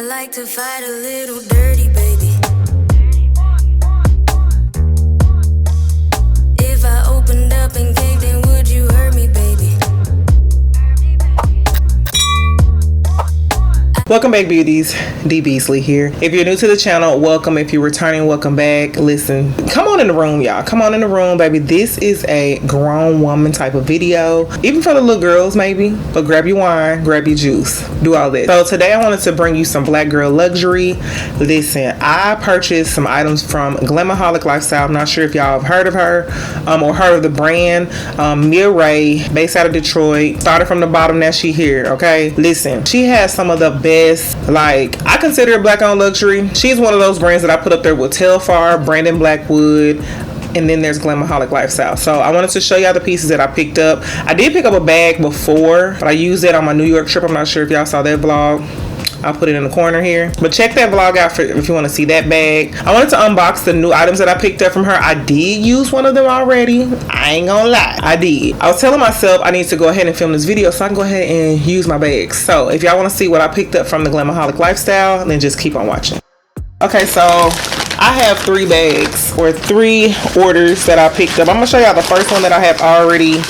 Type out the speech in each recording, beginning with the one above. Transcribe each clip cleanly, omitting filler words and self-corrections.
like to fight a little dirty, baby. If I opened up and caved in, would you hurt me, baby? Welcome back, beauties. D.Beasley here. If you're new to the channel, welcome. If you're returning, welcome back. Listen, come on in the room, y'all. Come on in the room, baby. This is a grown woman type of video, even for the little girls, maybe. But grab your wine, grab your juice, do all that. So today I wanted to bring you some black girl luxury. Listen, I purchased some items from Glamaholic Lifestyle. I'm not sure if y'all have heard of her or heard of the brand. Mia Ray, based out of Detroit. Started from the bottom, now she here, okay? Listen, she has some of the best, like, I consider it black owned luxury. She's one of those brands that I put up there with Telfar, Brandon Blackwood, and then there's Glamaholic Lifestyle. So I wanted to show y'all the pieces that I picked up. I did pick up a bag before, but I used it on my New York trip. I'm not sure if y'all saw that vlog. I'll put it in the corner here, but check that vlog out for if you want to see that bag. I wanted to unbox the new items that I picked up from her. I did use one of them already. I ain't gonna lie, I did. I was telling myself I need to go ahead and film this video so I can go ahead and use my bags. So if y'all want to see what I picked up from the Glamaholic Lifestyle, then just keep on watching. Okay, so I have 3 bags or 3 orders that I picked up. I'm gonna show y'all the first one that I have already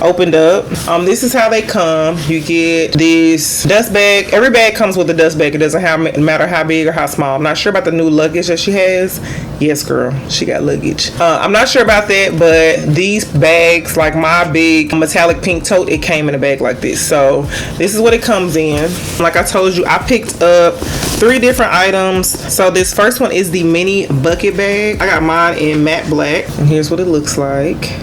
opened up. This is how they come. You get this dust bag. Every bag comes with a dust bag. It doesn't matter how big or how small. I'm not sure about the new luggage that she has. Yes, girl, she got luggage. I'm not sure about that, but these bags, like my big metallic pink tote, it came in a bag like this. So this is what it comes in. Like I told you, I picked up 3 different items. So this first one is the mini bucket bag. I got mine in matte black, and here's what it looks like.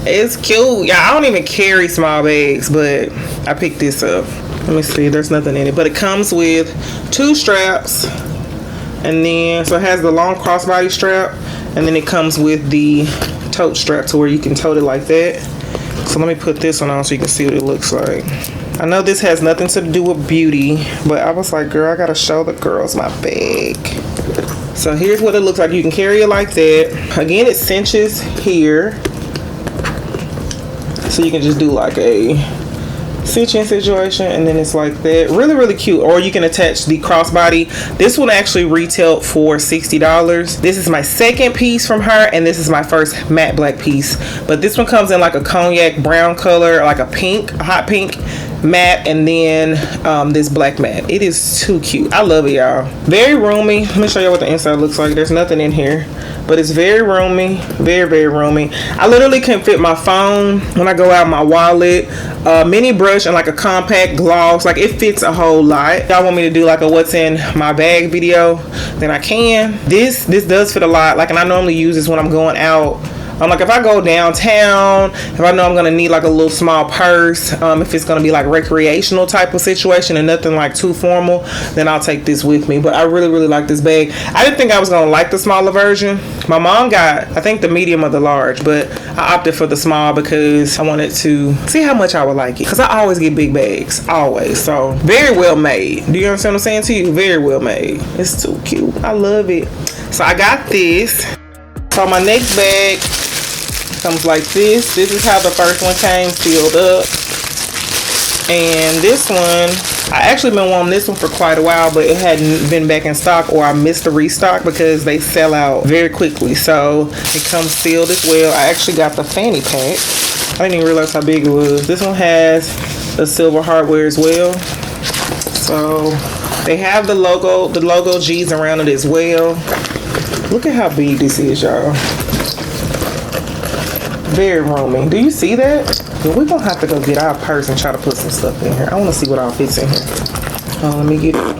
It's cute. Yeah, I don't even carry small bags, but I picked this up. Let me see, there's nothing in it, but it comes with 2 straps, and then so it has the long crossbody strap, and then it comes with the tote strap to where you can tote it like that. So let me put this one on so you can see what it looks like. I know this has nothing to do with beauty, but I was like, girl, I gotta show the girls my bag. So here's what it looks like. You can carry it like that. Again, it cinches here, so you can just do like a cinching situation, and then it's like that. Really, really cute. Or you can attach the crossbody. This one actually retailed for $60. This is my second piece from her, and this is my first matte black piece. But this one comes in like a cognac brown color, like a pink, a hot pink matte, and then this black matte. It is too cute. I love it, y'all. Very roomy. Let me show you what the inside looks like. There's nothing in here, but it's very roomy. Very, very roomy. I literally can fit my phone when I go out, my wallet, mini brush, and like a compact gloss. Like, it fits a whole lot. Y'all want me to do like a what's in my bag video, then I can. This does fit a lot. Like, and I normally use this when I'm going out. Like, if I go downtown, if I know I'm gonna need like a little small purse, if it's gonna be like recreational type of situation and nothing like too formal, then I'll take this with me. But I really, really like this bag. I didn't think I was gonna like the smaller version. My mom got, I think, the medium or the large, but I opted for the small because I wanted to see how much I would like it. Because I always get big bags, always. So very well made. Do you understand what I'm saying to you? Very well made. It's too cute. I love it. So I got this. So my next bag comes like this. This is how the first one came, sealed up. And this one, I actually been wanting this one for quite a while, but it hadn't been back in stock, or I missed the restock because they sell out very quickly. So it comes sealed as well. I actually got the Fanny Pack. I didn't even realize how big it was. This one has the silver hardware as well. So they have the logo G's around it as well. Look at how big this is, y'all. Very roomy. Do you see that? Well, we're gonna have to go get our purse and try to put some stuff in here. I want to see what all fits in here. Oh, let me get it.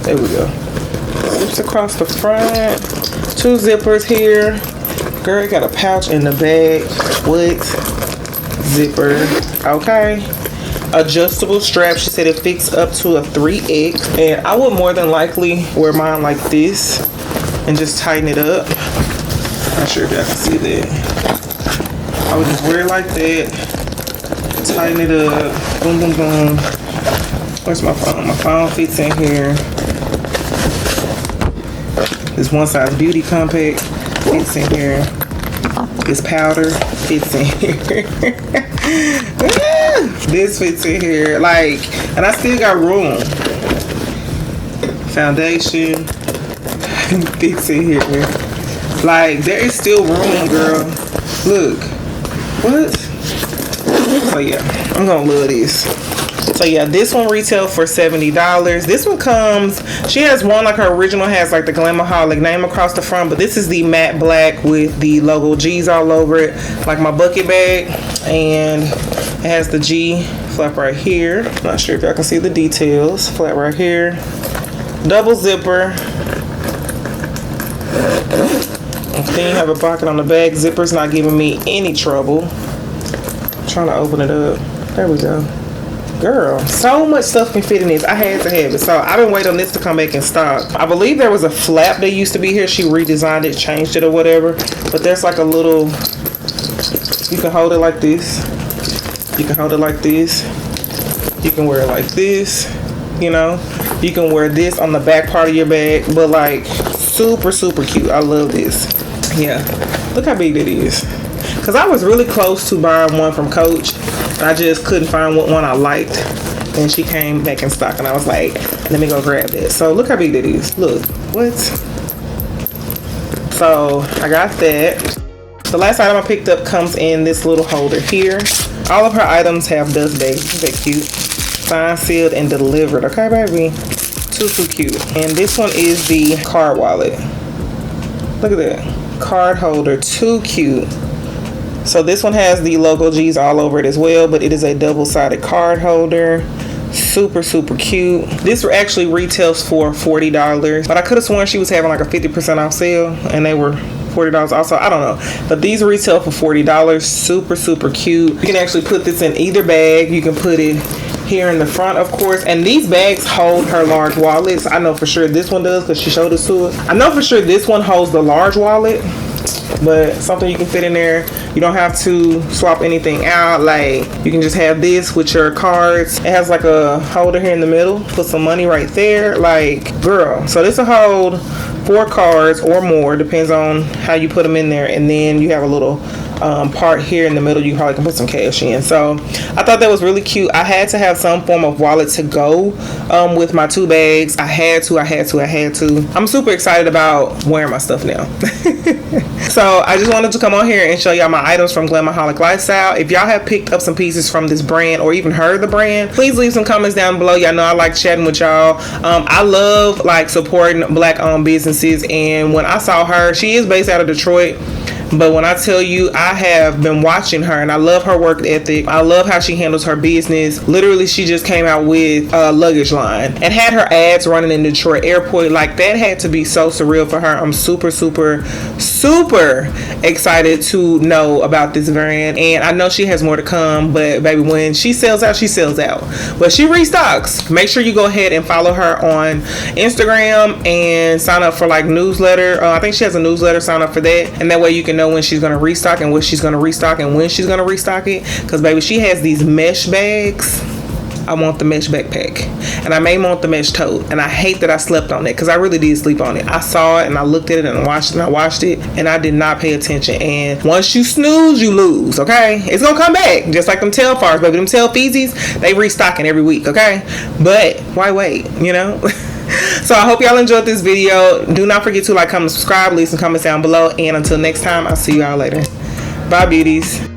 There we go. Zips across the front. 2 zippers here. Girl, got a pouch in the back. What? Zipper. Okay. Adjustable strap. She said it fits up to a 3X, and I would more than likely wear mine like this and just tighten it up. Not sure if y'all can see that. I would just wear it like that, tighten it up, boom, boom, boom. Where's my phone? My phone fits in here. This One Size Beauty Compact fits in here. This powder fits in here. This fits in here. Like, and I still got room. foundation. Fix it here. Like, there is still room, girl. Look. What? So yeah, I'm gonna love this. So yeah, this one retailed for $70. This one comes, she has one like her original has like the Glamaholic name across the front, but this is the matte black with the logo G's all over it, like my bucket bag. And it has the G flap right here. Not sure if y'all can see the details. Flap right here. Double zipper. And then you have a pocket on the back. Zipper's not giving me any trouble. I'm trying to open it up. There we go. Girl, so much stuff can fit in this. I had to have it. So I've been waiting on this to come back in stock. I believe there was a flap that used to be here. She redesigned it, changed it or whatever. But there's like a little, you can hold it like this. You can hold it like this. You can wear it like this. You know, you can wear this on the back part of your bag. But like super, super cute. I love this. Yeah, look how big that is. Because I was really close to buying one from Coach. I just couldn't find what one I liked, and she came back in stock, and I was like, let me go grab it. So look how big that is. Look, what? So I got that. The last item I picked up comes in this little holder here. All of her items have dust bags. Isn't that cute? Signed, sealed, and delivered. Okay, baby. Too cute. And this one is the card wallet. Look at that. Card holder. Too cute. So this one has the logo G's all over it as well, but it is a double-sided card holder. Super, super cute. This actually retails for $40, but I could have sworn she was having like a 50% off sale, and they were $40 also. I don't know, but these retail for $40. Super, super cute. You can actually put this in either bag. You can put it here in the front, of course, and these bags hold her large wallets. I know for sure this one does because she showed us to it. I know for sure this one holds the large wallet, but something you can fit in there. You don't have to swap anything out. Like, you can just have this with your cards. It has like a holder here in the middle. Put some money right there. Like, girl. So this will hold 4 cards or more, depends on how you put them in there. And then you have a little part here in the middle. You probably can put some cash in. So I thought that was really cute. I had to have some form of wallet to go with my 2 bags. I had to. I'm super excited about wearing my stuff now. So I just wanted to come on here and show y'all my items from Glamaholic Lifestyle. If y'all have picked up some pieces from this brand or even heard the brand, please leave some comments down below. Y'all know I like chatting with y'all. I love like supporting black owned businesses, and when I saw her, she is based out of Detroit. But when I tell you, I have been watching her and I love her work ethic. I love how she handles her business. Literally, she just came out with a luggage line and had her ads running in Detroit airport. Like, that had to be so surreal for her. I'm super, super, super excited to know about this brand. And I know she has more to come, but baby, when she sells out, she sells out. But she restocks. Make sure you go ahead and follow her on Instagram and sign up for like newsletter. I think she has a newsletter. Sign up for that. And that way you can know when she's going to restock and what she's going to restock and when she's going to restock it. Because baby, she has these mesh bags. I want the mesh backpack, and I may want the mesh tote, and I hate that I slept on it because I really did sleep on it. I saw it and I looked at it and I watched it and I did not pay attention. And once you snooze, you lose. Okay, it's gonna come back just like them Telfars, baby. Them Telfeezies, they restocking every week. Okay, but why wait, you know? So I hope y'all enjoyed this video. Do not forget to like, comment, subscribe, leave some comments down below, and until next time, I'll see y'all later. Bye, beauties.